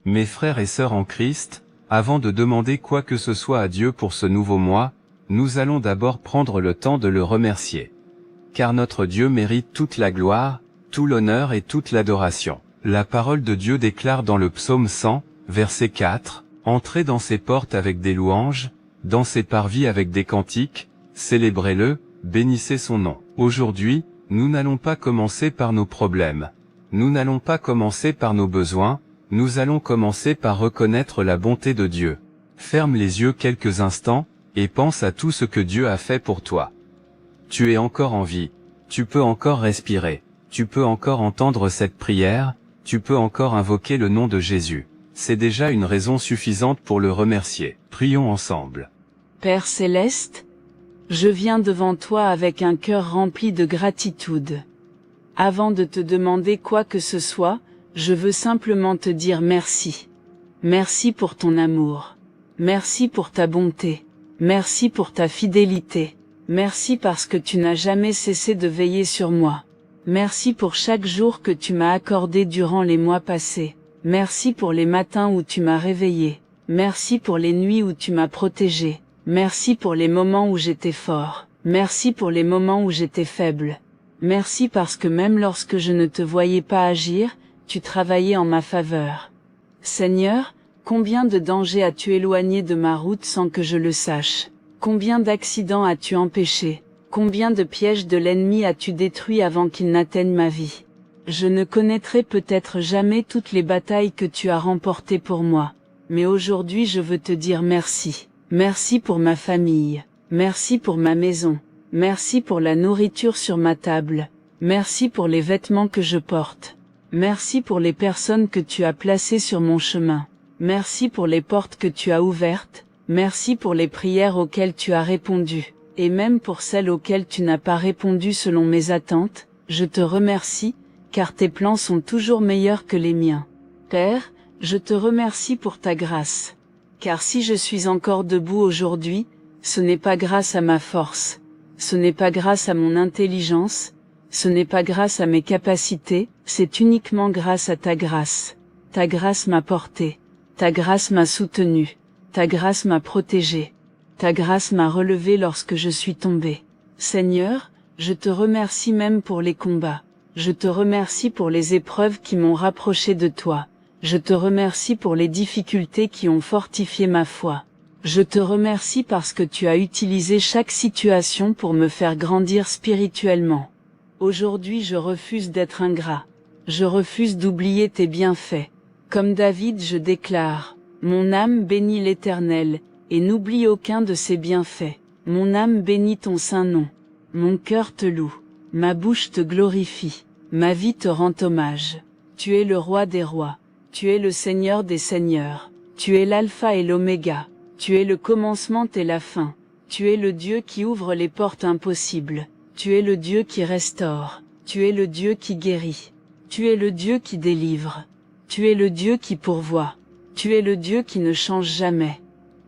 Mes frères et sœurs en Christ, avant de demander quoi que ce soit à Dieu pour ce nouveau mois, nous allons d'abord prendre le temps de le remercier. Car notre Dieu mérite toute la gloire, tout l'honneur et toute l'adoration. La parole de Dieu déclare dans le psaume 100, verset 4, « Entrez dans ses portes avec des louanges, dans ses parvis avec des cantiques, célébrez-le, bénissez son nom. » Aujourd'hui, nous n'allons pas commencer par nos problèmes. Nous n'allons pas commencer par nos besoins, nous allons commencer par reconnaître la bonté de Dieu. Ferme les yeux quelques instants, et pense à tout ce que Dieu a fait pour toi. Tu es encore en vie, tu peux encore respirer, tu peux encore entendre cette prière, tu peux encore invoquer le nom de Jésus. C'est déjà une raison suffisante pour le remercier. Prions ensemble. Père céleste, je viens devant toi avec un cœur rempli de gratitude. Avant de te demander quoi que ce soit, je veux simplement te dire merci. Merci pour ton amour. Merci pour ta bonté. Merci pour ta fidélité. Merci parce que tu n'as jamais cessé de veiller sur moi. Merci pour chaque jour que tu m'as accordé durant les mois passés. Merci pour les matins où tu m'as réveillé. Merci pour les nuits où tu m'as protégé. Merci pour les moments où j'étais fort. Merci pour les moments où j'étais faible. Merci parce que même lorsque je ne te voyais pas agir, tu travaillais en ma faveur. Seigneur, combien de dangers as-tu éloigné de ma route sans que je le sache? Combien d'accidents as-tu empêchés? Combien de pièges de l'ennemi as-tu détruits avant qu'ils n'atteignent ma vie? Je ne connaîtrai peut-être jamais toutes les batailles que tu as remportées pour moi. Mais aujourd'hui je veux te dire merci. Merci pour ma famille. Merci pour ma maison. Merci pour la nourriture sur ma table. Merci pour les vêtements que je porte. Merci pour les personnes que tu as placées sur mon chemin. Merci pour les portes que tu as ouvertes. Merci pour les prières auxquelles tu as répondu. Et même pour celles auxquelles tu n'as pas répondu selon mes attentes, je te remercie, car tes plans sont toujours meilleurs que les miens. Père, je te remercie pour ta grâce. Car si je suis encore debout aujourd'hui, ce n'est pas grâce à ma force. Ce n'est pas grâce à mon intelligence. Ce n'est pas grâce à mes capacités, c'est uniquement grâce à ta grâce. Ta grâce m'a porté. Ta grâce m'a soutenu. Ta grâce m'a protégé. Ta grâce m'a relevé lorsque je suis tombé. Seigneur, je te remercie même pour les combats. Je te remercie pour les épreuves qui m'ont rapproché de toi. Je te remercie pour les difficultés qui ont fortifié ma foi. Je te remercie parce que tu as utilisé chaque situation pour me faire grandir spirituellement. Aujourd'hui je refuse d'être ingrat. Je refuse d'oublier tes bienfaits. Comme David je déclare, mon âme bénit l'Éternel, et n'oublie aucun de ses bienfaits. Mon âme bénit ton saint nom. Mon cœur te loue. Ma bouche te glorifie. Ma vie te rend hommage. Tu es le roi des rois. Tu es le Seigneur des seigneurs. Tu es l'alpha et l'oméga. Tu es le commencement et la fin. Tu es le Dieu qui ouvre les portes impossibles. Tu es le Dieu qui restaure. Tu es le Dieu qui guérit. Tu es le Dieu qui délivre. Tu es le Dieu qui pourvoit. Tu es le Dieu qui ne change jamais.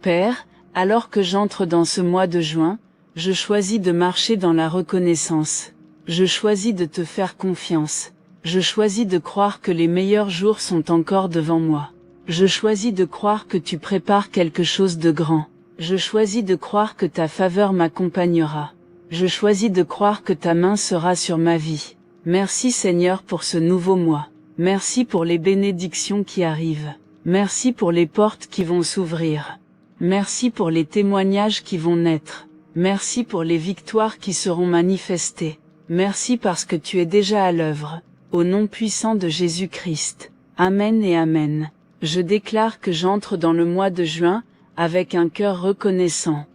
Père, alors que j'entre dans ce mois de juin, je choisis de marcher dans la reconnaissance. Je choisis de te faire confiance. Je choisis de croire que les meilleurs jours sont encore devant moi. Je choisis de croire que tu prépares quelque chose de grand. Je choisis de croire que ta faveur m'accompagnera. Je choisis de croire que ta main sera sur ma vie. Merci Seigneur pour ce nouveau mois. Merci pour les bénédictions qui arrivent. Merci pour les portes qui vont s'ouvrir. Merci pour les témoignages qui vont naître. Merci pour les victoires qui seront manifestées. Merci parce que tu es déjà à l'œuvre. Au nom puissant de Jésus-Christ. Amen et Amen. Je déclare que j'entre dans le mois de juin, avec un cœur reconnaissant.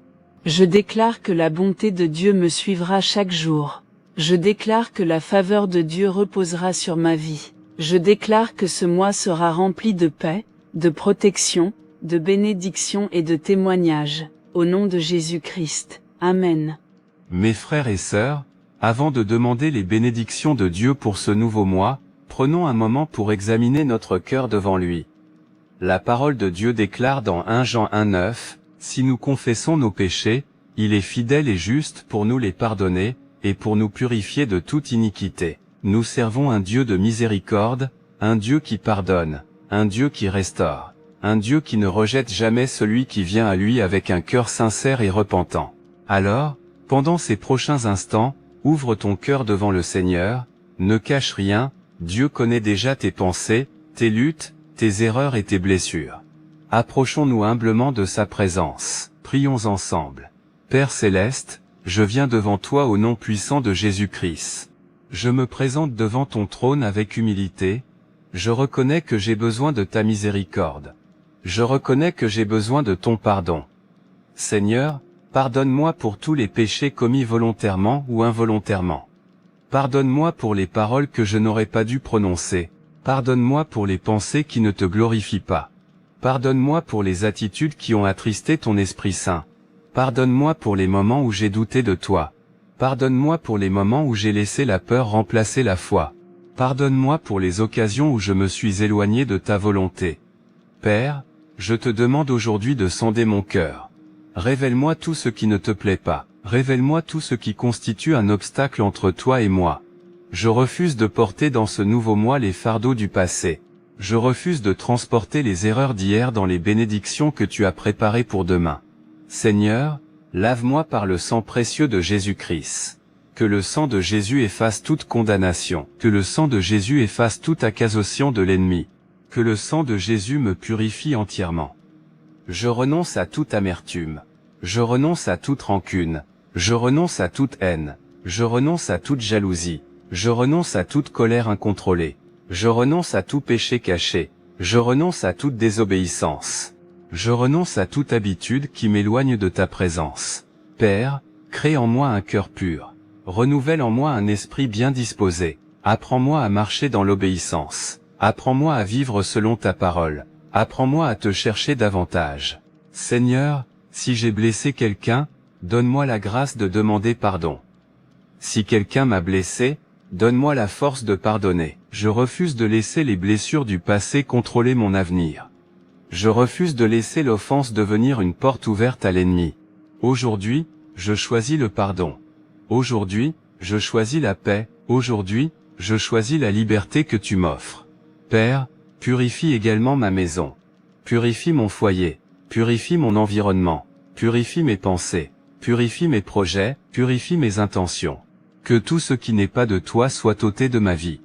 Je déclare que la bonté de Dieu me suivra chaque jour. Je déclare que la faveur de Dieu reposera sur ma vie. Je déclare que ce mois sera rempli de paix, de protection, de bénédiction et de témoignages. Au nom de Jésus-Christ. Amen. Mes frères et sœurs, avant de demander les bénédictions de Dieu pour ce nouveau mois, prenons un moment pour examiner notre cœur devant lui. La parole de Dieu déclare dans 1 Jean 1,9, « Si nous confessons nos péchés, il est fidèle et juste pour nous les pardonner, et pour nous purifier de toute iniquité. » Nous servons un Dieu de miséricorde, un Dieu qui pardonne. un Dieu qui restaure, un Dieu qui ne rejette jamais celui qui vient à lui avec un cœur sincère et repentant. Alors, pendant ces prochains instants, ouvre ton cœur devant le Seigneur, ne cache rien, Dieu connaît déjà tes pensées, tes luttes, tes erreurs et tes blessures. Approchons-nous humblement de sa présence, prions ensemble. Père céleste, je viens devant toi au nom puissant de Jésus-Christ. Je me présente devant ton trône avec humilité. Je reconnais que j'ai besoin de ta miséricorde. Je reconnais que j'ai besoin de ton pardon. Seigneur, pardonne-moi pour tous les péchés commis volontairement ou involontairement. Pardonne-moi pour les paroles que je n'aurais pas dû prononcer. Pardonne-moi pour les pensées qui ne te glorifient pas. Pardonne-moi pour les attitudes qui ont attristé ton Esprit Saint. Pardonne-moi pour les moments où j'ai douté de toi. Pardonne-moi pour les moments où j'ai laissé la peur remplacer la foi. Pardonne-moi pour les occasions où je me suis éloigné de ta volonté. Père, je te demande aujourd'hui de sonder mon cœur. Révèle-moi tout ce qui ne te plaît pas. Révèle-moi tout ce qui constitue un obstacle entre toi et moi. Je refuse de porter dans ce nouveau mois les fardeaux du passé. Je refuse de transporter les erreurs d'hier dans les bénédictions que tu as préparées pour demain. Seigneur, lave-moi par le sang précieux de Jésus-Christ. Que le sang de Jésus efface toute condamnation. Que le sang de Jésus efface toute accusation de l'ennemi. Que le sang de Jésus me purifie entièrement. Je renonce à toute amertume. Je renonce à toute rancune. Je renonce à toute haine. Je renonce à toute jalousie. Je renonce à toute colère incontrôlée. Je renonce à tout péché caché. Je renonce à toute désobéissance. Je renonce à toute habitude qui m'éloigne de ta présence. Père, crée en moi un cœur pur. Renouvelle en moi un esprit bien disposé. Apprends-moi à marcher dans l'obéissance. Apprends-moi à vivre selon ta parole. Apprends-moi à te chercher davantage. Seigneur, si j'ai blessé quelqu'un, donne-moi la grâce de demander pardon. Si quelqu'un m'a blessé, donne-moi la force de pardonner. Je refuse de laisser les blessures du passé contrôler mon avenir. Je refuse de laisser l'offense devenir une porte ouverte à l'ennemi. Aujourd'hui, je choisis le pardon. Aujourd'hui, je choisis la paix. Aujourd'hui, je choisis la liberté que tu m'offres. Père, purifie également ma maison. Purifie mon foyer. Purifie mon environnement. Purifie mes pensées. Purifie mes projets. Purifie mes intentions. Que tout ce qui n'est pas de toi soit ôté de ma vie.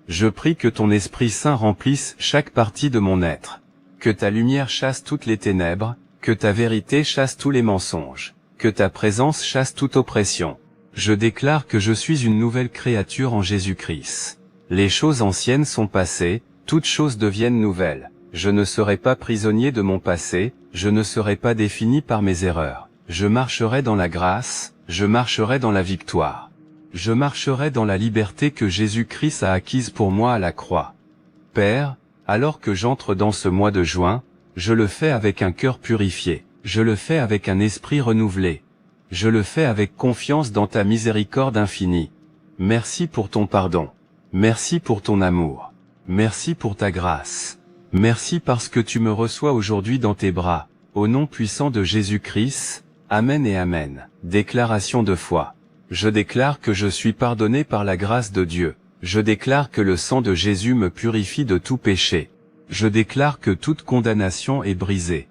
Je prie que ton Esprit Saint remplisse chaque partie de mon être. Que ta lumière chasse toutes les ténèbres, que ta vérité chasse tous les mensonges, que ta présence chasse toute oppression. Je déclare que je suis une nouvelle créature en Jésus-Christ. Les choses anciennes sont passées, toutes choses deviennent nouvelles. Je ne serai pas prisonnier de mon passé, je ne serai pas défini par mes erreurs. Je marcherai dans la grâce, je marcherai dans la victoire. Je marcherai dans la liberté que Jésus-Christ a acquise pour moi à la croix. Père, alors que j'entre dans ce mois de juin, je le fais avec un cœur purifié, je le fais avec un esprit renouvelé. Je le fais avec confiance dans ta miséricorde infinie. Merci pour ton pardon. Merci pour ton amour. Merci pour ta grâce. Merci parce que tu me reçois aujourd'hui dans tes bras. Au nom puissant de Jésus-Christ, Amen et Amen. Déclaration de foi. Je déclare que je suis pardonné par la grâce de Dieu. Je déclare que le sang de Jésus me purifie de tout péché. Je déclare que toute condamnation est brisée.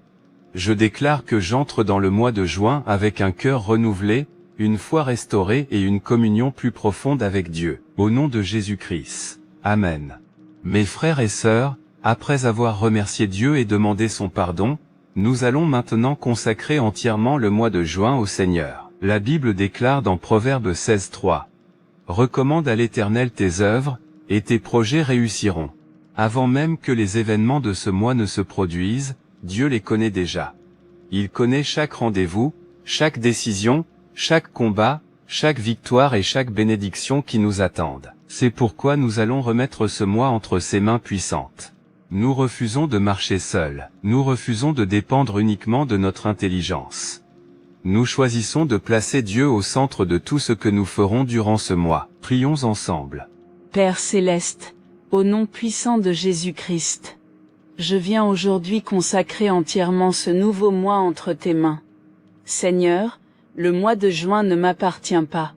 Je déclare que j'entre dans le mois de juin avec un cœur renouvelé, une foi restaurée et une communion plus profonde avec Dieu. Au nom de Jésus-Christ. Amen. Mes frères et sœurs, après avoir remercié Dieu et demandé son pardon, nous allons maintenant consacrer entièrement le mois de juin au Seigneur. La Bible déclare dans Proverbe 16:3. Recommande à l'Éternel tes œuvres, et tes projets réussiront. Avant même que les événements de ce mois ne se produisent, Dieu les connaît déjà. Il connaît chaque rendez-vous, chaque décision, chaque combat, chaque victoire et chaque bénédiction qui nous attendent. C'est pourquoi nous allons remettre ce mois entre ses mains puissantes. Nous refusons de marcher seuls. Nous refusons de dépendre uniquement de notre intelligence. Nous choisissons de placer Dieu au centre de tout ce que nous ferons durant ce mois. Prions ensemble. Père céleste, au nom puissant de Jésus-Christ, je viens aujourd'hui consacrer entièrement ce nouveau mois entre tes mains. Seigneur, le mois de juin ne m'appartient pas.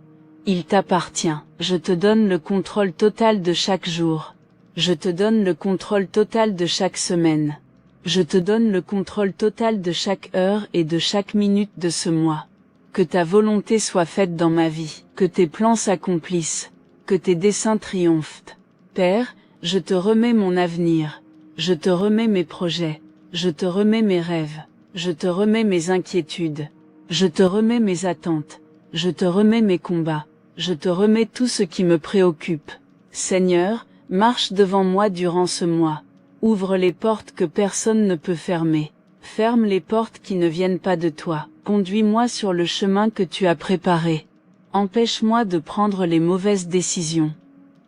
Il t'appartient. Je te donne le contrôle total de chaque jour. Je te donne le contrôle total de chaque semaine. Je te donne le contrôle total de chaque heure et de chaque minute de ce mois. Que ta volonté soit faite dans ma vie, que tes plans s'accomplissent, que tes desseins triomphent. Père, je te remets mon avenir, je te remets mes projets, je te remets mes rêves, je te remets mes inquiétudes, je te remets mes attentes, je te remets mes combats, je te remets tout ce qui me préoccupe. Seigneur, marche devant moi durant ce mois. Ouvre les portes que personne ne peut fermer. Ferme les portes qui ne viennent pas de toi. Conduis-moi sur le chemin que tu as préparé. Empêche-moi de prendre les mauvaises décisions.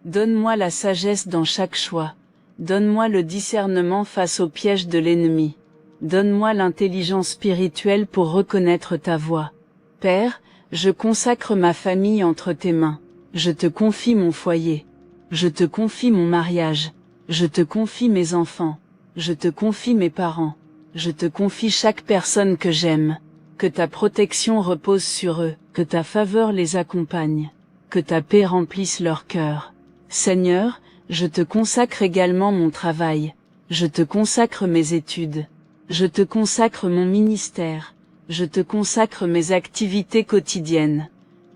Donne-moi la sagesse dans chaque choix. Donne-moi le discernement face aux pièges de l'ennemi. Donne-moi l'intelligence spirituelle pour reconnaître ta voix. Père, je consacre ma famille entre tes mains. Je te confie mon foyer. Je te confie mon mariage, je te confie mes enfants, je te confie mes parents, je te confie chaque personne que j'aime, que ta protection repose sur eux, que ta faveur les accompagne, que ta paix remplisse leur cœur. Seigneur, je te consacre également mon travail, je te consacre mes études, je te consacre mon ministère, je te consacre mes activités quotidiennes,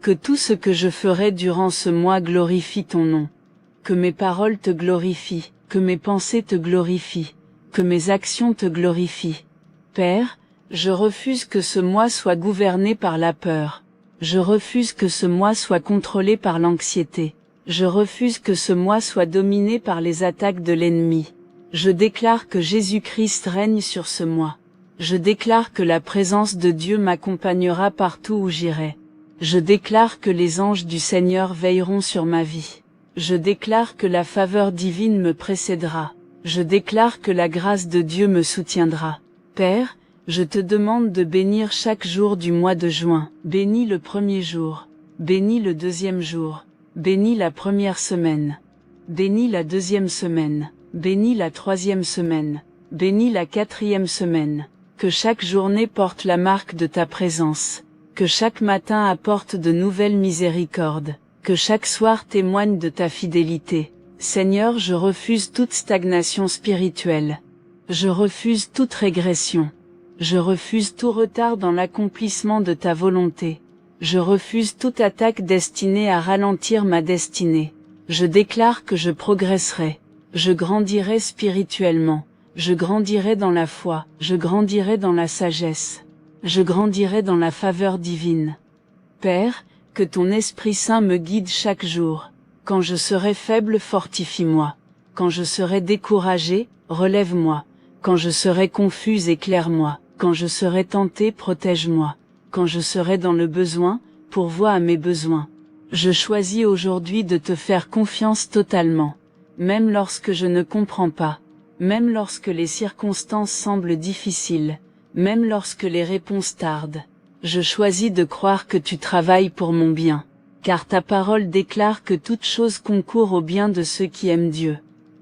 que tout ce que je ferai durant ce mois glorifie ton nom. Que mes paroles te glorifient, que mes pensées te glorifient, que mes actions te glorifient. Père, je refuse que ce mois soit gouverné par la peur. Je refuse que ce mois soit contrôlé par l'anxiété. Je refuse que ce mois soit dominé par les attaques de l'ennemi. Je déclare que Jésus-Christ règne sur ce mois. Je déclare que la présence de Dieu m'accompagnera partout où j'irai. Je déclare que les anges du Seigneur veilleront sur ma vie. Je déclare que la faveur divine me précédera. Je déclare que la grâce de Dieu me soutiendra. Père, je te demande de bénir chaque jour du mois de juin. Bénis le premier jour. Bénis le deuxième jour. Bénis la première semaine. Bénis la deuxième semaine. Bénis la troisième semaine. Bénis la quatrième semaine. Que chaque journée porte la marque de ta présence. Que chaque matin apporte de nouvelles miséricordes. Que chaque soir témoigne de ta fidélité. Seigneur, je refuse toute stagnation spirituelle. Je refuse toute régression. Je refuse tout retard dans l'accomplissement de ta volonté. Je refuse toute attaque destinée à ralentir ma destinée. Je déclare que je progresserai. Je grandirai spirituellement. Je grandirai dans la foi. Je grandirai dans la sagesse. Je grandirai dans la faveur divine. Père, que ton Esprit Saint me guide chaque jour. Quand je serai faible, fortifie-moi. Quand je serai découragé, relève-moi. Quand je serai confus, éclaire-moi. Quand je serai tenté, protège-moi. Quand je serai dans le besoin, pourvois à mes besoins. Je choisis aujourd'hui de te faire confiance totalement. Même lorsque je ne comprends pas. Même lorsque les circonstances semblent difficiles. Même lorsque les réponses tardent. Je choisis de croire que tu travailles pour mon bien, car ta parole déclare que toute chose concourt au bien de ceux qui aiment Dieu.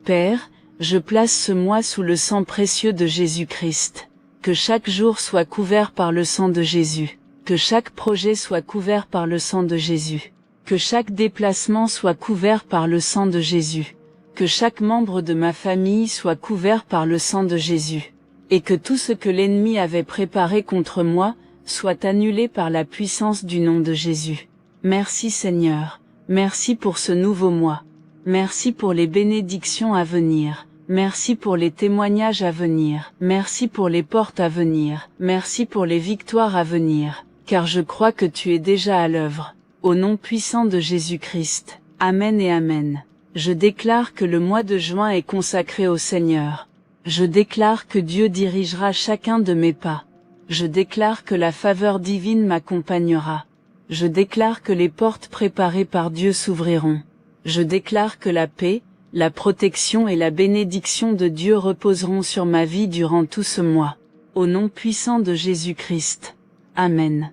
Père, je place ce mois sous le sang précieux de Jésus-Christ. Que chaque jour soit couvert par le sang de Jésus. Que chaque projet soit couvert par le sang de Jésus. Que chaque déplacement soit couvert par le sang de Jésus. Que chaque membre de ma famille soit couvert par le sang de Jésus. Et que tout ce que l'ennemi avait préparé contre moi, soit annulé par la puissance du nom de Jésus. Merci Seigneur, merci pour ce nouveau mois. Merci pour les bénédictions à venir. Merci pour les témoignages à venir. Merci pour les portes à venir. Merci pour les victoires à venir, car je crois que tu es déjà à l'œuvre. Au nom puissant de Jésus-Christ. Amen et Amen. Je déclare que le mois de juin est consacré au Seigneur. Je déclare que Dieu dirigera chacun de mes pas. Je déclare que la faveur divine m'accompagnera. Je déclare que les portes préparées par Dieu s'ouvriront. Je déclare que la paix, la protection et la bénédiction de Dieu reposeront sur ma vie durant tout ce mois. Au nom puissant de Jésus-Christ. Amen.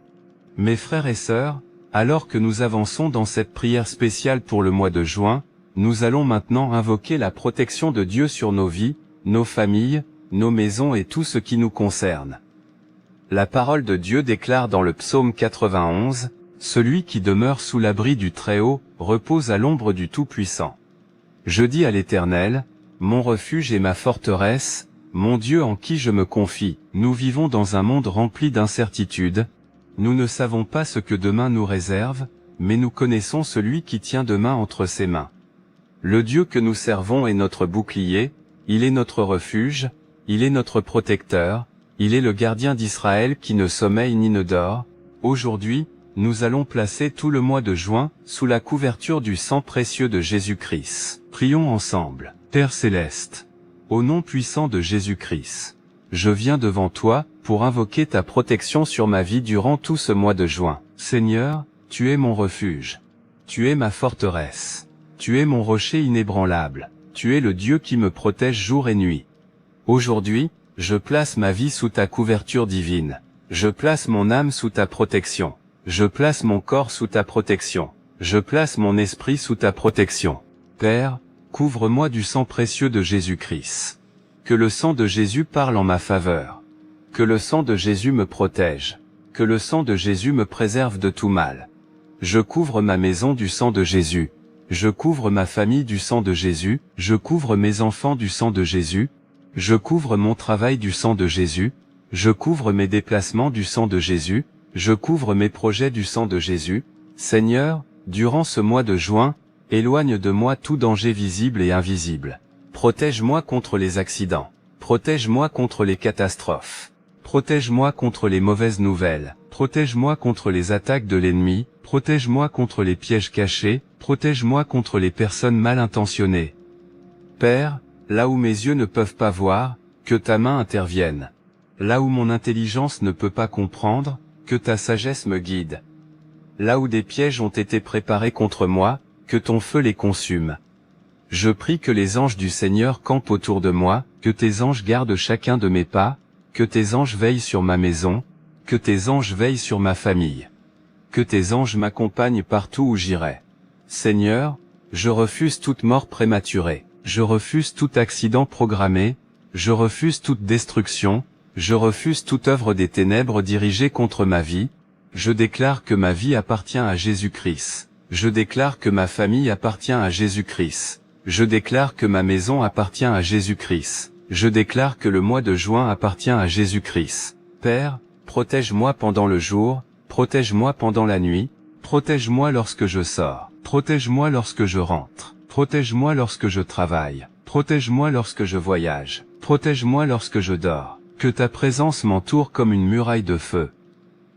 Mes frères et sœurs, alors que nous avançons dans cette prière spéciale pour le mois de juin, nous allons maintenant invoquer la protection de Dieu sur nos vies, nos familles, nos maisons et tout ce qui nous concerne. La parole de Dieu déclare dans le psaume 91, « Celui qui demeure sous l'abri du Très-Haut, repose à l'ombre du Tout-Puissant. Je dis à l'Éternel, mon refuge et ma forteresse, mon Dieu en qui je me confie. Nous vivons dans un monde rempli d'incertitudes. Nous ne savons pas ce que demain nous réserve, mais nous connaissons celui qui tient demain entre ses mains. Le Dieu que nous servons est notre bouclier, il est notre refuge, il est notre protecteur, il est le gardien d'Israël qui ne sommeille ni ne dort. Aujourd'hui, nous allons placer tout le mois de juin sous la couverture du sang précieux de Jésus-Christ. Prions ensemble. Père céleste, au nom puissant de Jésus-Christ, je viens devant toi pour invoquer ta protection sur ma vie durant tout ce mois de juin. Seigneur, tu es mon refuge. Tu es ma forteresse. Tu es mon rocher inébranlable. Tu es le Dieu qui me protège jour et nuit. Aujourd'hui, je place ma vie sous ta couverture divine. Je place mon âme sous ta protection. Je place mon corps sous ta protection. Je place mon esprit sous ta protection. Père, couvre-moi du sang précieux de Jésus-Christ. Que le sang de Jésus parle en ma faveur. Que le sang de Jésus me protège. Que le sang de Jésus me préserve de tout mal. Je couvre ma maison du sang de Jésus. Je couvre ma famille du sang de Jésus. Je couvre mes enfants du sang de Jésus. Je couvre mon travail du sang de Jésus. Je couvre mes déplacements du sang de Jésus. Je couvre mes projets du sang de Jésus. Seigneur, durant ce mois de juin, éloigne de moi tout danger visible et invisible. Protège-moi contre les accidents. Protège-moi contre les catastrophes. Protège-moi contre les mauvaises nouvelles. Protège-moi contre les attaques de l'ennemi. Protège-moi contre les pièges cachés. Protège-moi contre les personnes mal intentionnées. Père, là où mes yeux ne peuvent pas voir, que ta main intervienne. Là où mon intelligence ne peut pas comprendre, que ta sagesse me guide. Là où des pièges ont été préparés contre moi, que ton feu les consume. Je prie que les anges du Seigneur campent autour de moi, que tes anges gardent chacun de mes pas, que tes anges veillent sur ma maison, que tes anges veillent sur ma famille. Que tes anges m'accompagnent partout où j'irai. Seigneur, je refuse toute mort prématurée, je refuse tout accident programmé, je refuse toute destruction, je refuse toute œuvre des ténèbres dirigée contre ma vie. Je déclare que ma vie appartient à Jésus-Christ. Je déclare que ma famille appartient à Jésus-Christ. Je déclare que ma maison appartient à Jésus-Christ. Je déclare que le mois de juin appartient à Jésus-Christ. Père, protège-moi pendant le jour, protège-moi pendant la nuit, protège-moi lorsque je sors, protège-moi lorsque je rentre, protège-moi lorsque je travaille, protège-moi lorsque je voyage, protège-moi lorsque je dors. Que ta présence m'entoure comme une muraille de feu.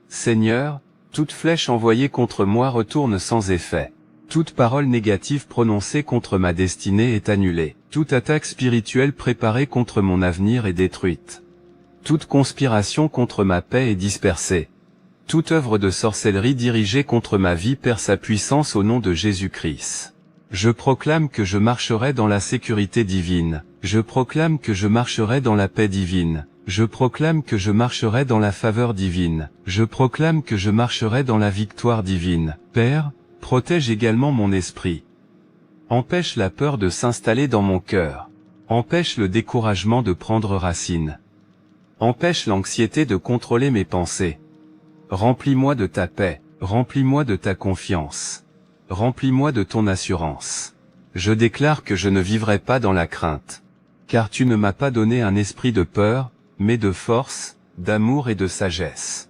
Seigneur, toute flèche envoyée contre moi retourne sans effet. Toute parole négative prononcée contre ma destinée est annulée. Toute attaque spirituelle préparée contre mon avenir est détruite. Toute conspiration contre ma paix est dispersée. Toute œuvre de sorcellerie dirigée contre ma vie perd sa puissance au nom de Jésus-Christ. Je proclame que je marcherai dans la sécurité divine. Je proclame que je marcherai dans la paix divine. Je proclame que je marcherai dans la faveur divine. Je proclame que je marcherai dans la victoire divine. Père, protège également mon esprit. Empêche la peur de s'installer dans mon cœur. Empêche le découragement de prendre racine. Empêche l'anxiété de contrôler mes pensées. Remplis-moi de ta paix. Remplis-moi de ta confiance. Remplis-moi de ton assurance. Je déclare que je ne vivrai pas dans la crainte. Car tu ne m'as pas donné un esprit de peur, mais de force, d'amour et de sagesse.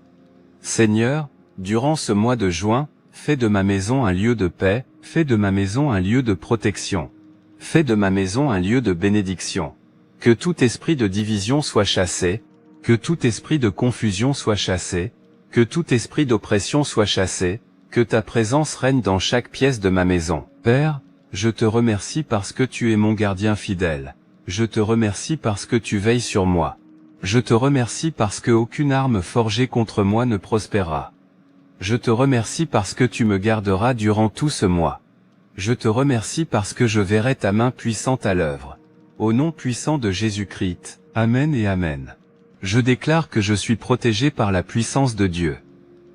Seigneur, durant ce mois de juin, fais de ma maison un lieu de paix, fais de ma maison un lieu de protection. Fais de ma maison un lieu de bénédiction. Que tout esprit de division soit chassé, que tout esprit de confusion soit chassé, que tout esprit d'oppression soit chassé, que ta présence règne dans chaque pièce de ma maison. Père, je te remercie parce que tu es mon gardien fidèle. Je te remercie parce que tu veilles sur moi. Je te remercie parce que aucune arme forgée contre moi ne prospérera. Je te remercie parce que tu me garderas durant tout ce mois. Je te remercie parce que je verrai ta main puissante à l'œuvre. Au nom puissant de Jésus-Christ, Amen et Amen. Je déclare que je suis protégé par la puissance de Dieu.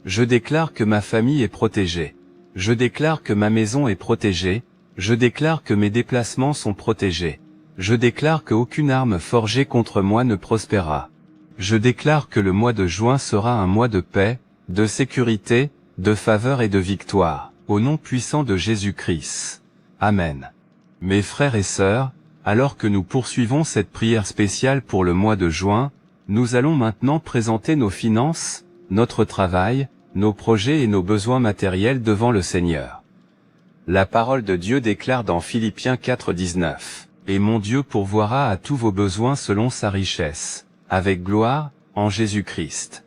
Je déclare que ma famille est protégée. Je déclare que ma maison est protégée. Je déclare que mes déplacements sont protégés. Je déclare qu'aucune arme forgée contre moi ne prospérera. Je déclare que le mois de juin sera un mois de paix, de sécurité, de faveur et de victoire, au nom puissant de Jésus-Christ. Amen. Mes frères et sœurs, alors que nous poursuivons cette prière spéciale pour le mois de juin, nous allons maintenant présenter nos finances, notre travail, nos projets et nos besoins matériels devant le Seigneur. La parole de Dieu déclare dans Philippiens 4:19, « Et mon Dieu pourvoira à tous vos besoins selon sa richesse, avec gloire, en Jésus-Christ. »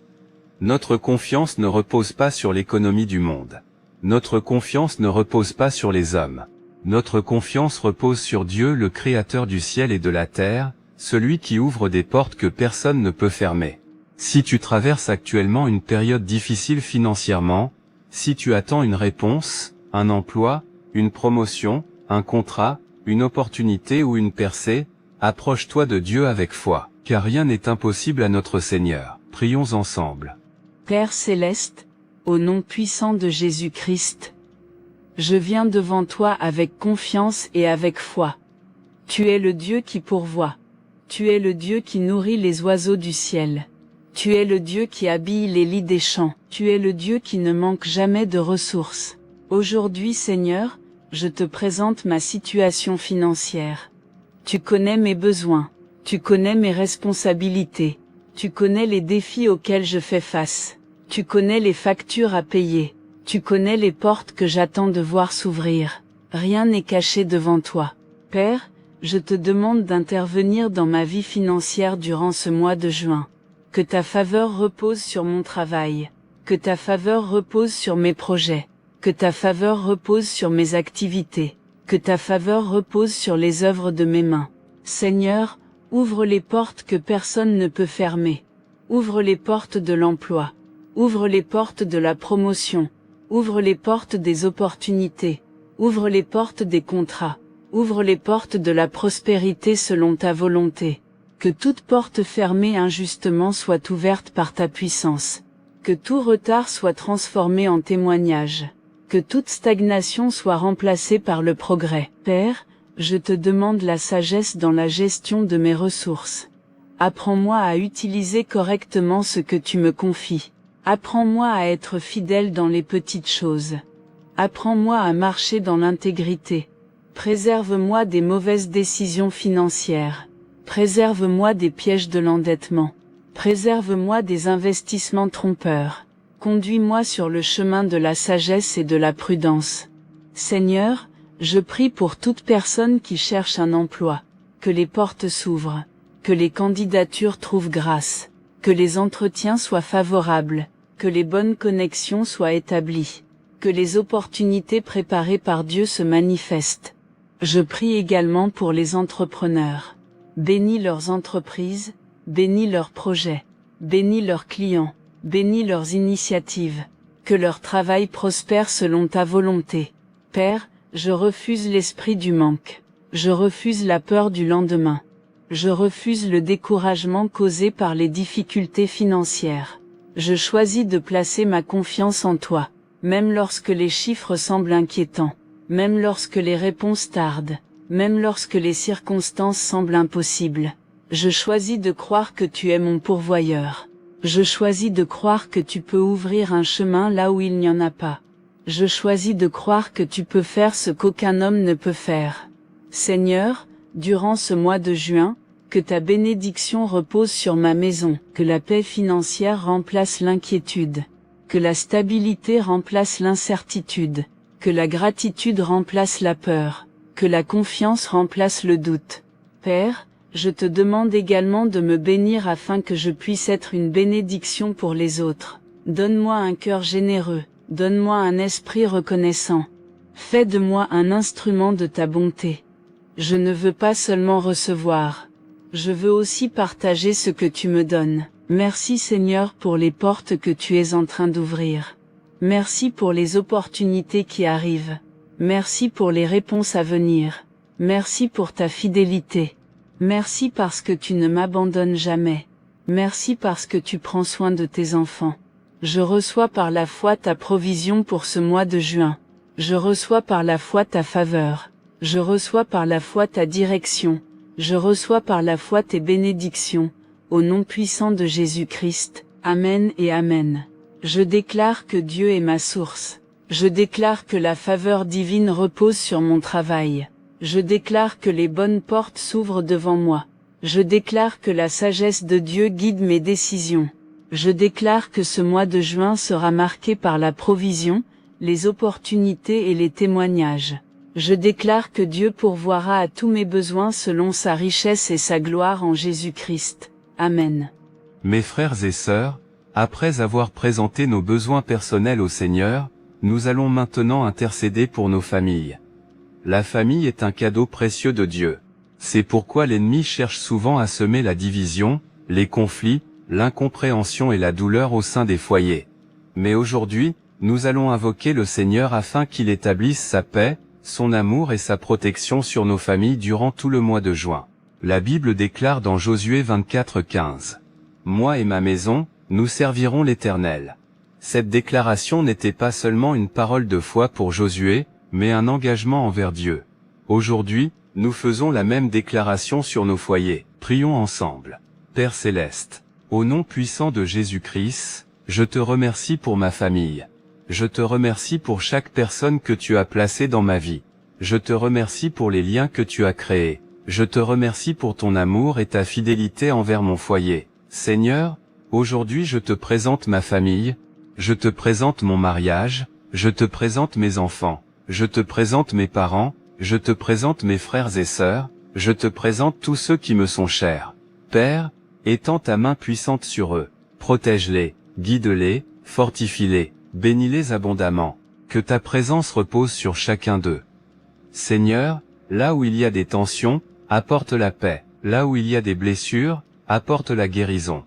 Notre confiance ne repose pas sur l'économie du monde. Notre confiance ne repose pas sur les hommes. Notre confiance repose sur Dieu, le Créateur du ciel et de la terre, celui qui ouvre des portes que personne ne peut fermer. Si tu traverses actuellement une période difficile financièrement, si tu attends une réponse, un emploi, une promotion, un contrat, une opportunité ou une percée, approche-toi de Dieu avec foi, car rien n'est impossible à notre Seigneur. Prions ensemble. Père céleste, au nom puissant de Jésus-Christ, je viens devant toi avec confiance et avec foi. Tu es le Dieu qui pourvoit. Tu es le Dieu qui nourrit les oiseaux du ciel. Tu es le Dieu qui habille les lits des champs. Tu es le Dieu qui ne manque jamais de ressources. Aujourd'hui, Seigneur, je te présente ma situation financière. Tu connais mes besoins. Tu connais mes responsabilités. Tu connais les défis auxquels je fais face. Tu connais les factures à payer. Tu connais les portes que j'attends de voir s'ouvrir. Rien n'est caché devant toi. Père, je te demande d'intervenir dans ma vie financière durant ce mois de juin. Que ta faveur repose sur mon travail. Que ta faveur repose sur mes projets. Que ta faveur repose sur mes activités. Que ta faveur repose sur les œuvres de mes mains. Seigneur, ouvre les portes que personne ne peut fermer. Ouvre les portes de l'emploi. Ouvre les portes de la promotion. Ouvre les portes des opportunités. Ouvre les portes des contrats. Ouvre les portes de la prospérité selon ta volonté. Que toute porte fermée injustement soit ouverte par ta puissance. Que tout retard soit transformé en témoignage. Que toute stagnation soit remplacée par le progrès. Père, je te demande la sagesse dans la gestion de mes ressources. Apprends-moi à utiliser correctement ce que tu me confies. Apprends-moi à être fidèle dans les petites choses. Apprends-moi à marcher dans l'intégrité. Préserve-moi des mauvaises décisions financières. Préserve-moi des pièges de l'endettement. Préserve-moi des investissements trompeurs. Conduis-moi sur le chemin de la sagesse et de la prudence. Seigneur, je prie pour toute personne qui cherche un emploi. Que les portes s'ouvrent. Que les candidatures trouvent grâce. Que les entretiens soient favorables. Que les bonnes connexions soient établies. Que les opportunités préparées par Dieu se manifestent. Je prie également pour les entrepreneurs. Bénis leurs entreprises, bénis leurs projets, bénis leurs clients, bénis leurs initiatives. Que leur travail prospère selon ta volonté. Père, je refuse l'esprit du manque. Je refuse la peur du lendemain. Je refuse le découragement causé par les difficultés financières. Je choisis de placer ma confiance en toi, même lorsque les chiffres semblent inquiétants, même lorsque les réponses tardent, même lorsque les circonstances semblent impossibles. Je choisis de croire que tu es mon pourvoyeur. Je choisis de croire que tu peux ouvrir un chemin là où il n'y en a pas. Je choisis de croire que tu peux faire ce qu'aucun homme ne peut faire. Seigneur, durant ce mois de juin, que ta bénédiction repose sur ma maison, que la paix financière remplace l'inquiétude, que la stabilité remplace l'incertitude, que la gratitude remplace la peur, que la confiance remplace le doute. Père, je te demande également de me bénir afin que je puisse être une bénédiction pour les autres. Donne-moi un cœur généreux, donne-moi un esprit reconnaissant. Fais de moi un instrument de ta bonté. Je ne veux pas seulement recevoir. Je veux aussi partager ce que tu me donnes. Merci Seigneur pour les portes que tu es en train d'ouvrir. Merci pour les opportunités qui arrivent. Merci pour les réponses à venir. Merci pour ta fidélité. Merci parce que tu ne m'abandonnes jamais. Merci parce que tu prends soin de tes enfants. Je reçois par la foi ta provision pour ce mois de juin. Je reçois par la foi ta faveur. Je reçois par la foi ta direction. Je reçois par la foi tes bénédictions, au nom puissant de Jésus-Christ. Amen et Amen. Je déclare que Dieu est ma source. Je déclare que la faveur divine repose sur mon travail. Je déclare que les bonnes portes s'ouvrent devant moi. Je déclare que la sagesse de Dieu guide mes décisions. Je déclare que ce mois de juin sera marqué par la provision, les opportunités et les témoignages. Je déclare que Dieu pourvoira à tous mes besoins selon sa richesse et sa gloire en Jésus-Christ. Amen. Mes frères et sœurs, après avoir présenté nos besoins personnels au Seigneur, nous allons maintenant intercéder pour nos familles. La famille est un cadeau précieux de Dieu. C'est pourquoi l'ennemi cherche souvent à semer la division, les conflits, l'incompréhension et la douleur au sein des foyers. Mais aujourd'hui, nous allons invoquer le Seigneur afin qu'il établisse sa paix, son amour et sa protection sur nos familles durant tout le mois de juin. La Bible déclare dans Josué 24:15. Moi et ma maison, nous servirons l'Éternel. Cette déclaration n'était pas seulement une parole de foi pour Josué, mais un engagement envers Dieu. Aujourd'hui, nous faisons la même déclaration sur nos foyers. Prions ensemble. Père Céleste, au nom puissant de Jésus-Christ, je te remercie pour ma famille. Je te remercie pour chaque personne que tu as placée dans ma vie. Je te remercie pour les liens que tu as créés. Je te remercie pour ton amour et ta fidélité envers mon foyer. Seigneur, aujourd'hui je te présente ma famille, je te présente mon mariage, je te présente mes enfants, je te présente mes parents, je te présente mes frères et sœurs, je te présente tous ceux qui me sont chers. Père, étends ta main puissante sur eux, protège-les, guide-les, fortifie-les, bénis-les abondamment, que ta présence repose sur chacun d'eux. Seigneur, là où il y a des tensions, apporte la paix, là où il y a des blessures, apporte la guérison.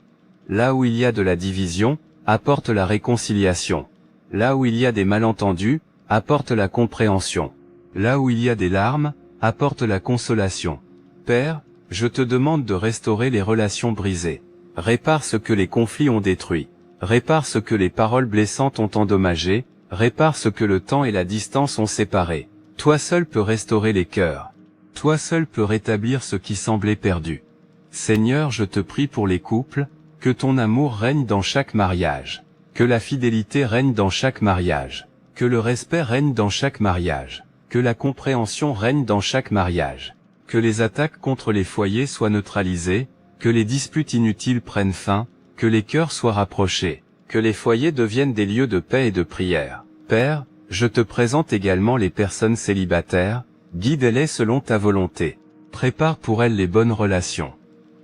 Là où il y a de la division, apporte la réconciliation. Là où il y a des malentendus, apporte la compréhension. Là où il y a des larmes, apporte la consolation. Père, je te demande de restaurer les relations brisées. Répare ce que les conflits ont détruit. Répare ce que les paroles blessantes ont endommagé. Répare ce que le temps et la distance ont séparé. Toi seul peux restaurer les cœurs. Toi seul peux rétablir ce qui semblait perdu. Seigneur, je te prie pour les couples, que ton amour règne dans chaque mariage. Que la fidélité règne dans chaque mariage. Que le respect règne dans chaque mariage. Que la compréhension règne dans chaque mariage. Que les attaques contre les foyers soient neutralisées, que les disputes inutiles prennent fin, que les cœurs soient rapprochés, que les foyers deviennent des lieux de paix et de prière. Père, je te présente également les personnes célibataires, guide-les selon ta volonté. Prépare pour elles les bonnes relations.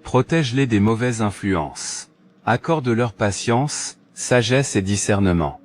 Protège-les des mauvaises influences. Accorde-leur patience, sagesse et discernement.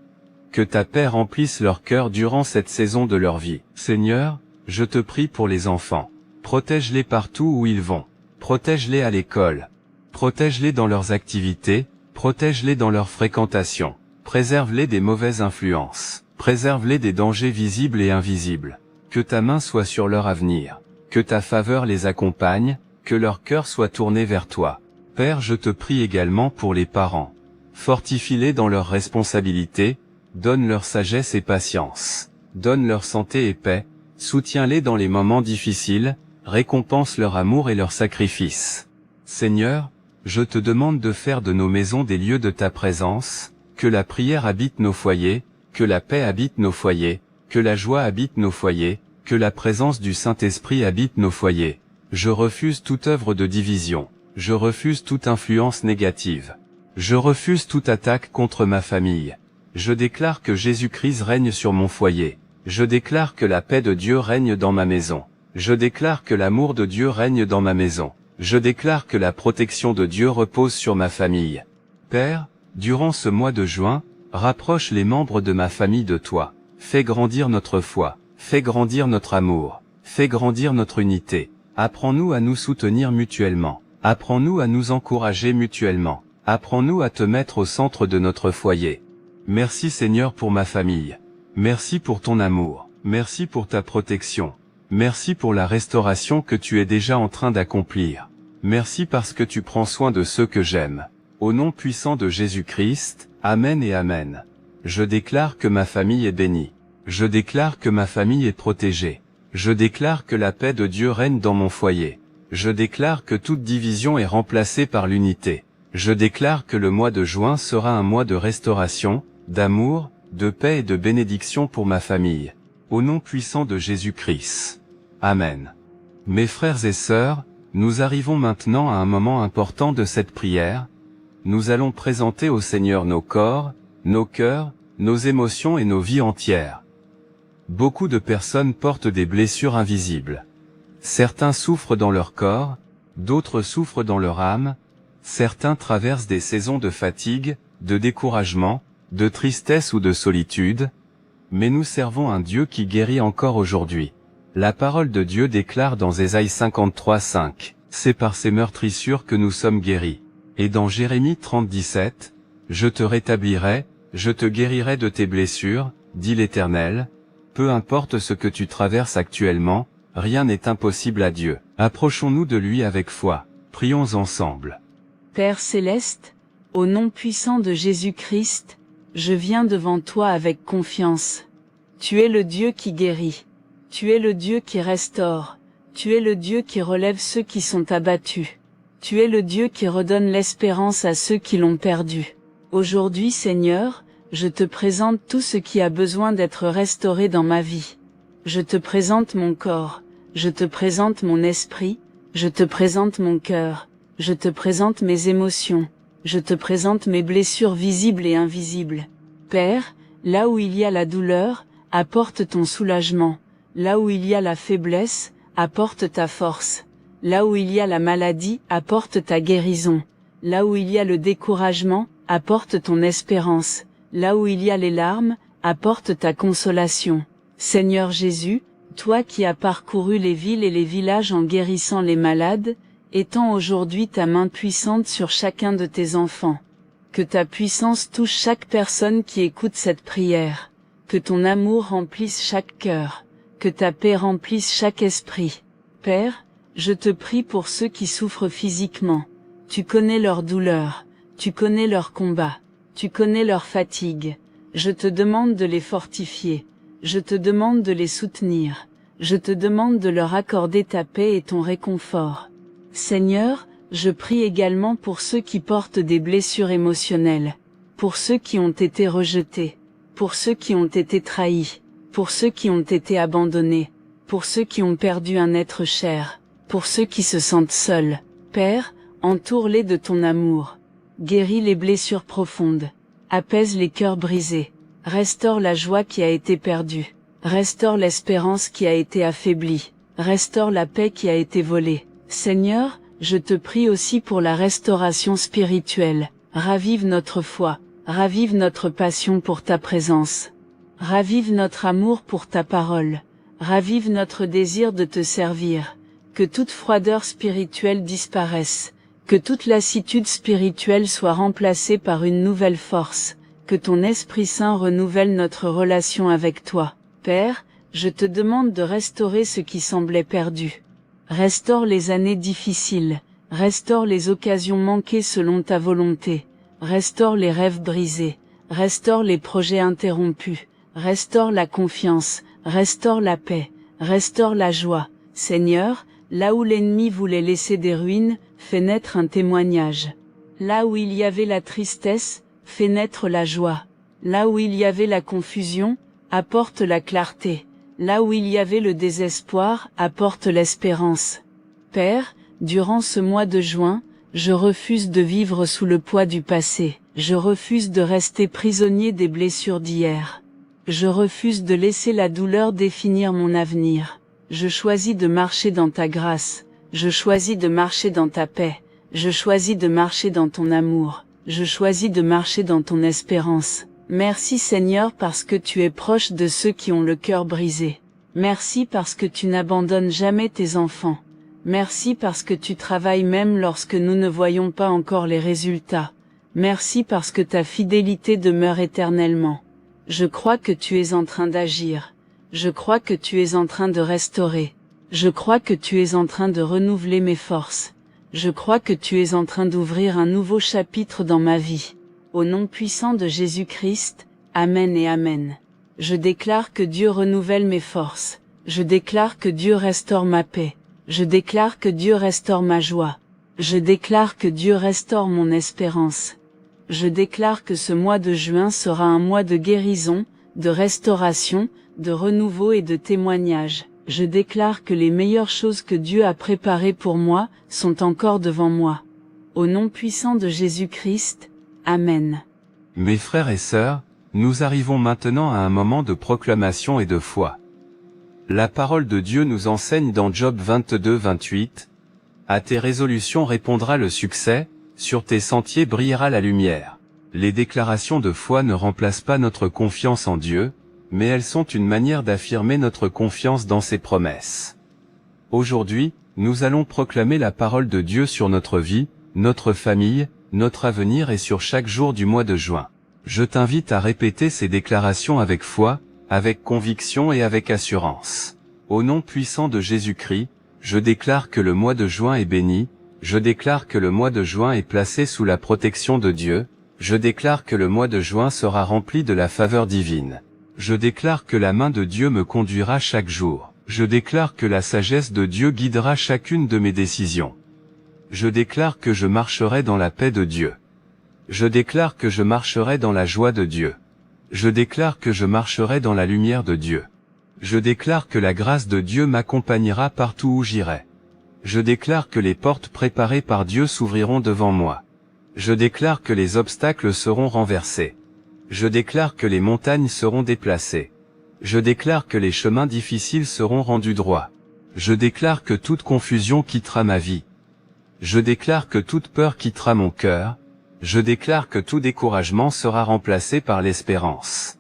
Que ta paix remplisse leur cœur durant cette saison de leur vie. Seigneur, je te prie pour les enfants. Protège-les partout où ils vont. Protège-les à l'école. Protège-les dans leurs activités. Protège-les dans leur fréquentation. Préserve-les des mauvaises influences. Préserve-les des dangers visibles et invisibles. Que ta main soit sur leur avenir. Que ta faveur les accompagne. Que leur cœur soit tourné vers toi. Père, je te prie également pour les parents. Fortifie-les dans leurs responsabilités. Donne leur sagesse et patience. Donne leur santé et paix. Soutiens-les dans les moments difficiles. Récompense leur amour et leur sacrifice. Seigneur, je te demande de faire de nos maisons des lieux de ta présence, que la prière habite nos foyers, que la paix habite nos foyers, que la joie habite nos foyers, que la présence du Saint-Esprit habite nos foyers. Je refuse toute œuvre de division. Je refuse toute influence négative. Je refuse toute attaque contre ma famille. Je déclare que Jésus-Christ règne sur mon foyer. Je déclare que la paix de Dieu règne dans ma maison. Je déclare que l'amour de Dieu règne dans ma maison. Je déclare que la protection de Dieu repose sur ma famille. Père, durant ce mois de juin, rapproche les membres de ma famille de toi. Fais grandir notre foi. Fais grandir notre amour. Fais grandir notre unité. Apprends-nous à nous soutenir mutuellement. Apprends-nous à nous encourager mutuellement. Apprends-nous à te mettre au centre de notre foyer. Merci Seigneur pour ma famille. Merci pour ton amour. Merci pour ta protection. Merci pour la restauration que tu es déjà en train d'accomplir. Merci parce que tu prends soin de ceux que j'aime. Au nom puissant de Jésus-Christ, Amen et Amen. Je déclare que ma famille est bénie. Je déclare que ma famille est protégée. Je déclare que la paix de Dieu règne dans mon foyer. Je déclare que toute division est remplacée par l'unité. Je déclare que le mois de juin sera un mois de restauration, d'amour, de paix et de bénédiction pour ma famille. Au nom puissant de Jésus-Christ. Amen. Mes frères et sœurs, nous arrivons maintenant à un moment important de cette prière. Nous allons présenter au Seigneur nos corps, nos cœurs, nos émotions et nos vies entières. Beaucoup de personnes portent des blessures invisibles. Certains souffrent dans leur corps, d'autres souffrent dans leur âme, certains traversent des saisons de fatigue, de découragement, de tristesse ou de solitude, mais nous servons un Dieu qui guérit encore aujourd'hui. La parole de Dieu déclare dans Ésaïe 53:5, « C'est par ces meurtrissures que nous sommes guéris. » Et dans Jérémie 30:17, « Je te rétablirai, je te guérirai de tes blessures, dit l'Éternel. » Peu importe ce que tu traverses actuellement, rien n'est impossible à Dieu. Approchons-nous de lui avec foi. Prions ensemble. Père céleste, au nom puissant de Jésus-Christ, je viens devant toi avec confiance. Tu es le Dieu qui guérit. Tu es le Dieu qui restaure. Tu es le Dieu qui relève ceux qui sont abattus. Tu es le Dieu qui redonne l'espérance à ceux qui l'ont perdue. Aujourd'hui, Seigneur, je te présente tout ce qui a besoin d'être restauré dans ma vie. Je te présente mon corps, je te présente mon esprit, je te présente mon cœur, je te présente mes émotions, je te présente mes blessures visibles et invisibles. Père, là où il y a la douleur, apporte ton soulagement. Là où il y a la faiblesse, apporte ta force. Là où il y a la maladie, apporte ta guérison. Là où il y a le découragement, apporte ton espérance. Là où il y a les larmes, apporte ta consolation. Seigneur Jésus, toi qui as parcouru les villes et les villages en guérissant les malades, étends aujourd'hui ta main puissante sur chacun de tes enfants. Que ta puissance touche chaque personne qui écoute cette prière. Que ton amour remplisse chaque cœur. Que ta paix remplisse chaque esprit. Père, je te prie pour ceux qui souffrent physiquement. Tu connais leurs douleurs, tu connais leurs combats, tu connais leurs fatigues. Je te demande de les fortifier, je te demande de les soutenir, je te demande de leur accorder ta paix et ton réconfort. Seigneur, je prie également pour ceux qui portent des blessures émotionnelles, pour ceux qui ont été rejetés, pour ceux qui ont été trahis, pour ceux qui ont été abandonnés, pour ceux qui ont perdu un être cher, pour ceux qui se sentent seuls. Père, entoure-les de ton amour. Guéris les blessures profondes. Apaise les cœurs brisés. Restaure la joie qui a été perdue. Restaure l'espérance qui a été affaiblie. Restaure la paix qui a été volée. Seigneur, je te prie aussi pour la restauration spirituelle. Ravive notre foi. Ravive notre passion pour ta présence. Ravive notre amour pour ta parole. Ravive notre désir de te servir. Que toute froideur spirituelle disparaisse. Que toute lassitude spirituelle soit remplacée par une nouvelle force. Que ton Esprit Saint renouvelle notre relation avec toi. Père, je te demande de restaurer ce qui semblait perdu. Restaure les années difficiles. Restaure les occasions manquées selon ta volonté. Restaure les rêves brisés. Restaure les projets interrompus. Restaure la confiance, restaure la paix, restaure la joie. Seigneur, là où l'ennemi voulait laisser des ruines, fais naître un témoignage. Là où il y avait la tristesse, fais naître la joie. Là où il y avait la confusion, apporte la clarté. Là où il y avait le désespoir, apporte l'espérance. Père, durant ce mois de juin, je refuse de vivre sous le poids du passé. Je refuse de rester prisonnier des blessures d'hier. Je refuse de laisser la douleur définir mon avenir. Je choisis de marcher dans ta grâce. Je choisis de marcher dans ta paix. Je choisis de marcher dans ton amour. Je choisis de marcher dans ton espérance. Merci Seigneur parce que tu es proche de ceux qui ont le cœur brisé. Merci parce que tu n'abandonnes jamais tes enfants. Merci parce que tu travailles même lorsque nous ne voyons pas encore les résultats. Merci parce que ta fidélité demeure éternellement. Je crois que tu es en train d'agir. Je crois que tu es en train de restaurer. Je crois que tu es en train de renouveler mes forces. Je crois que tu es en train d'ouvrir un nouveau chapitre dans ma vie. Au nom puissant de Jésus-Christ, Amen et Amen. Je déclare que Dieu renouvelle mes forces. Je déclare que Dieu restaure ma paix. Je déclare que Dieu restaure ma joie. Je déclare que Dieu restaure mon espérance. Je déclare que ce mois de juin sera un mois de guérison, de restauration, de renouveau et de témoignage. Je déclare que les meilleures choses que Dieu a préparées pour moi sont encore devant moi. Au nom puissant de Jésus-Christ, Amen. Mes frères et sœurs, nous arrivons maintenant à un moment de proclamation et de foi. La parole de Dieu nous enseigne dans Job 22-28, « À tes résolutions répondra le succès, sur tes sentiers brillera la lumière. » Les déclarations de foi ne remplacent pas notre confiance en Dieu, mais elles sont une manière d'affirmer notre confiance dans ses promesses. Aujourd'hui, nous allons proclamer la parole de Dieu sur notre vie, notre famille, notre avenir et sur chaque jour du mois de juin. Je t'invite à répéter ces déclarations avec foi, avec conviction et avec assurance. Au nom puissant de Jésus-Christ, je déclare que le mois de juin est béni, je déclare que le mois de juin est placé sous la protection de Dieu, je déclare que le mois de juin sera rempli de la faveur divine. Je déclare que la main de Dieu me conduira chaque jour. Je déclare que la sagesse de Dieu guidera chacune de mes décisions. Je déclare que je marcherai dans la paix de Dieu. Je déclare que je marcherai dans la joie de Dieu. Je déclare que je marcherai dans la lumière de Dieu. Je déclare que la grâce de Dieu m'accompagnera partout où j'irai. Je déclare que les portes préparées par Dieu s'ouvriront devant moi. Je déclare que les obstacles seront renversés. Je déclare que les montagnes seront déplacées. Je déclare que les chemins difficiles seront rendus droits. Je déclare que toute confusion quittera ma vie. Je déclare que toute peur quittera mon cœur. Je déclare que tout découragement sera remplacé par l'espérance.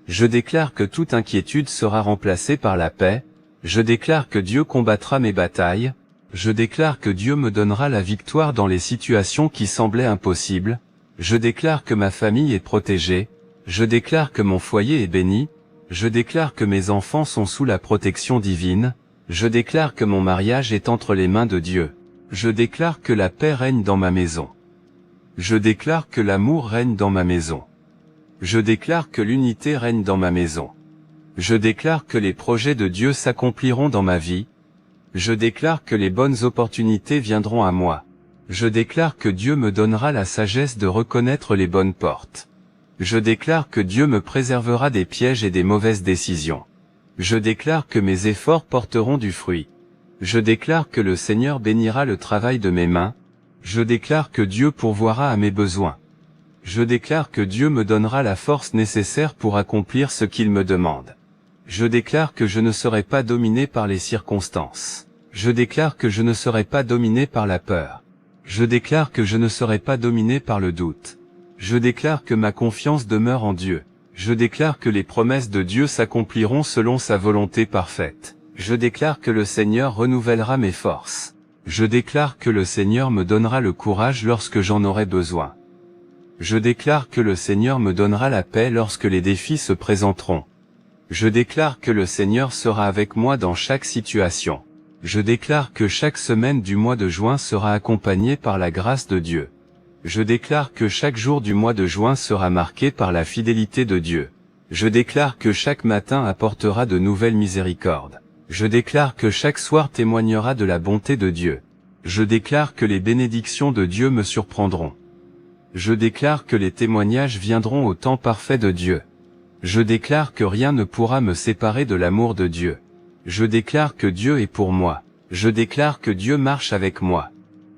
Je déclare que toute inquiétude sera remplacée par la paix. Je déclare que Dieu combattra mes batailles. Je déclare que Dieu me donnera la victoire dans les situations qui semblaient impossibles. Je déclare que ma famille est protégée. Je déclare que mon foyer est béni. Je déclare que mes enfants sont sous la protection divine. Je déclare que mon mariage est entre les mains de Dieu. Je déclare que la paix règne dans ma maison. Je déclare que l'amour règne dans ma maison. Je déclare que l'unité règne dans ma maison. Je déclare que les projets de Dieu s'accompliront dans ma vie. Je déclare que les bonnes opportunités viendront à moi. Je déclare que Dieu me donnera la sagesse de reconnaître les bonnes portes. Je déclare que Dieu me préservera des pièges et des mauvaises décisions. Je déclare que mes efforts porteront du fruit. Je déclare que le Seigneur bénira le travail de mes mains. Je déclare que Dieu pourvoira à mes besoins. Je déclare que Dieu me donnera la force nécessaire pour accomplir ce qu'il me demande. Je déclare que je ne serai pas dominé par les circonstances. Je déclare que je ne serai pas dominé par la peur. Je déclare que je ne serai pas dominé par le doute. Je déclare que ma confiance demeure en Dieu. Je déclare que les promesses de Dieu s'accompliront selon sa volonté parfaite. Je déclare que le Seigneur renouvellera mes forces. Je déclare que le Seigneur me donnera le courage lorsque j'en aurai besoin. Je déclare que le Seigneur me donnera la paix lorsque les défis se présenteront. Je déclare que le Seigneur sera avec moi dans chaque situation. Je déclare que chaque semaine du mois de juin sera accompagnée par la grâce de Dieu. Je déclare que chaque jour du mois de juin sera marqué par la fidélité de Dieu. Je déclare que chaque matin apportera de nouvelles miséricordes. Je déclare que chaque soir témoignera de la bonté de Dieu. Je déclare que les bénédictions de Dieu me surprendront. Je déclare que les témoignages viendront au temps parfait de Dieu. Je déclare que rien ne pourra me séparer de l'amour de Dieu. Je déclare que Dieu est pour moi. Je déclare que Dieu marche avec moi.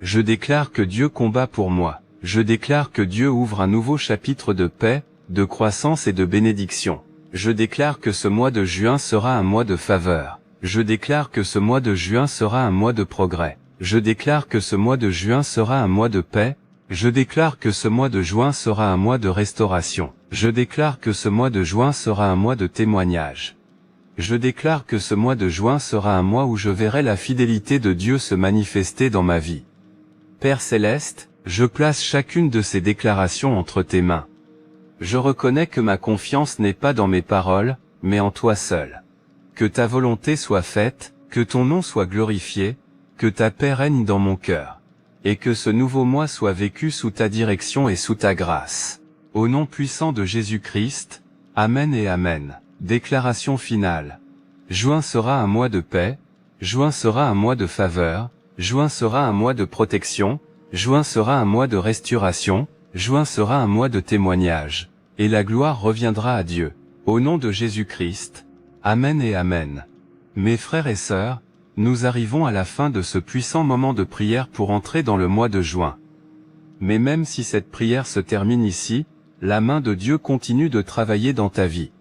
Je déclare que Dieu combat pour moi. Je déclare que Dieu ouvre un nouveau chapitre de paix, de croissance et de bénédiction. Je déclare que ce mois de juin sera un mois de faveur. Je déclare que ce mois de juin sera un mois de progrès. Je déclare que ce mois de juin sera un mois de paix. Je déclare que ce mois de juin sera un mois de restauration. Je déclare que ce mois de juin sera un mois de témoignage. Je déclare que ce mois de juin sera un mois où je verrai la fidélité de Dieu se manifester dans ma vie. Père Céleste, je place chacune de ces déclarations entre tes mains. Je reconnais que ma confiance n'est pas dans mes paroles, mais en toi seul. Que ta volonté soit faite, que ton nom soit glorifié, que ta paix règne dans mon cœur. Et que ce nouveau mois soit vécu sous ta direction et sous ta grâce. Au nom puissant de Jésus-Christ, Amen et Amen. Déclaration finale. Juin sera un mois de paix, juin sera un mois de faveur, juin sera un mois de protection, juin sera un mois de restauration, juin sera un mois de témoignage. Et la gloire reviendra à Dieu. Au nom de Jésus-Christ, Amen et Amen. Mes frères et sœurs, nous arrivons à la fin de ce puissant moment de prière pour entrer dans le mois de juin. Mais même si cette prière se termine ici, la main de Dieu continue de travailler dans ta vie.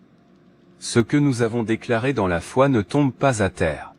Ce que nous avons déclaré dans la foi ne tombe pas à terre.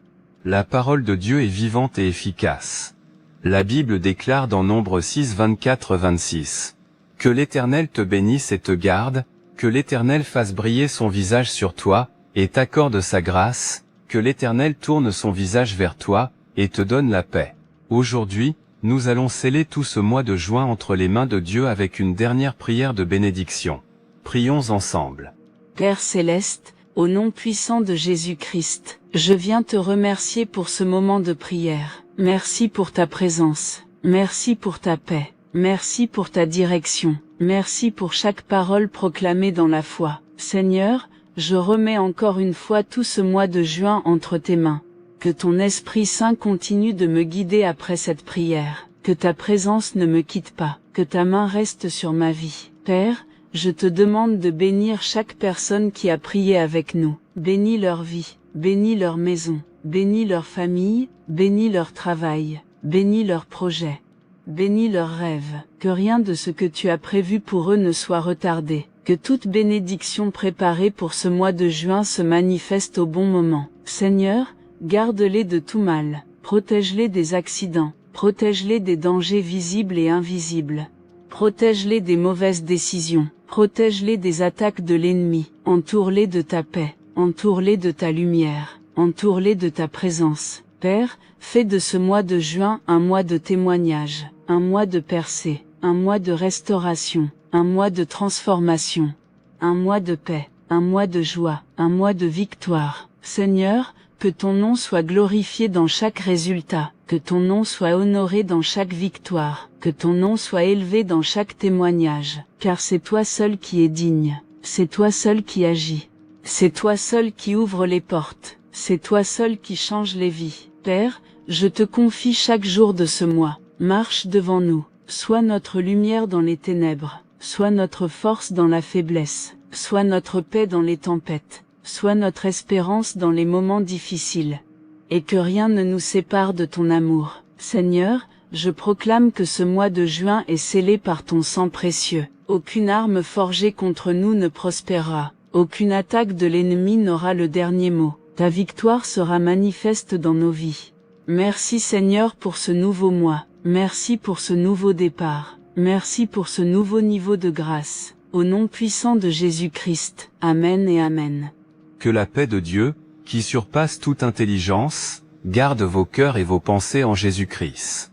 La parole de Dieu est vivante et efficace. La Bible déclare dans Nombre 6, 24-26. Que l'Éternel te bénisse et te garde, que l'Éternel fasse briller son visage sur toi, et t'accorde sa grâce, que l'Éternel tourne son visage vers toi, et te donne la paix. Aujourd'hui, nous allons sceller tout ce mois de juin entre les mains de Dieu avec une dernière prière de bénédiction. Prions ensemble. Père céleste, au nom puissant de Jésus-Christ, je viens te remercier pour ce moment de prière. Merci pour ta présence. Merci pour ta paix. Merci pour ta direction. Merci pour chaque parole proclamée dans la foi. Seigneur, je remets encore une fois tout ce mois de juin entre tes mains. Que ton Esprit Saint continue de me guider après cette prière. Que ta présence ne me quitte pas. Que ta main reste sur ma vie. Père, je te demande de bénir chaque personne qui a prié avec nous. Bénis leur vie. Bénis leur maison. Bénis leur famille. Bénis leur travail. Bénis leurs projets. Bénis leurs rêves. Que rien de ce que tu as prévu pour eux ne soit retardé. Que toute bénédiction préparée pour ce mois de juin se manifeste au bon moment. Seigneur, garde-les de tout mal. Protège-les des accidents. Protège-les des dangers visibles et invisibles. Protège-les des mauvaises décisions. Protège-les des attaques de l'ennemi. Entoure-les de ta paix. Entoure-les de ta lumière. Entoure-les de ta présence. Père, fais de ce mois de juin un mois de témoignage, un mois de percée, un mois de restauration, un mois de transformation, un mois de paix, un mois de joie, un mois de victoire. Seigneur, que ton nom soit glorifié dans chaque résultat, que ton nom soit honoré dans chaque victoire, que ton nom soit élevé dans chaque témoignage, car c'est toi seul qui es digne, c'est toi seul qui agis, c'est toi seul qui ouvre les portes, c'est toi seul qui change les vies. Père, je te confie chaque jour de ce mois, marche devant nous, sois notre lumière dans les ténèbres, sois notre force dans la faiblesse, sois notre paix dans les tempêtes, sois notre espérance dans les moments difficiles, et que rien ne nous sépare de ton amour. Seigneur, je proclame que ce mois de juin est scellé par ton sang précieux, aucune arme forgée contre nous ne prospérera, aucune attaque de l'ennemi n'aura le dernier mot. Ta victoire sera manifeste dans nos vies. Merci Seigneur pour ce nouveau mois. Merci pour ce nouveau départ. Merci pour ce nouveau niveau de grâce. Au nom puissant de Jésus-Christ. Amen et Amen. Que la paix de Dieu, qui surpasse toute intelligence, garde vos cœurs et vos pensées en Jésus-Christ.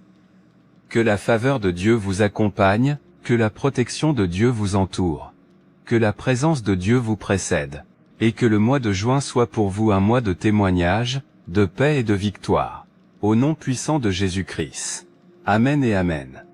Que la faveur de Dieu vous accompagne, que la protection de Dieu vous entoure. Que la présence de Dieu vous précède. Et que le mois de juin soit pour vous un mois de témoignage, de paix et de victoire. Au nom puissant de Jésus-Christ. Amen et Amen.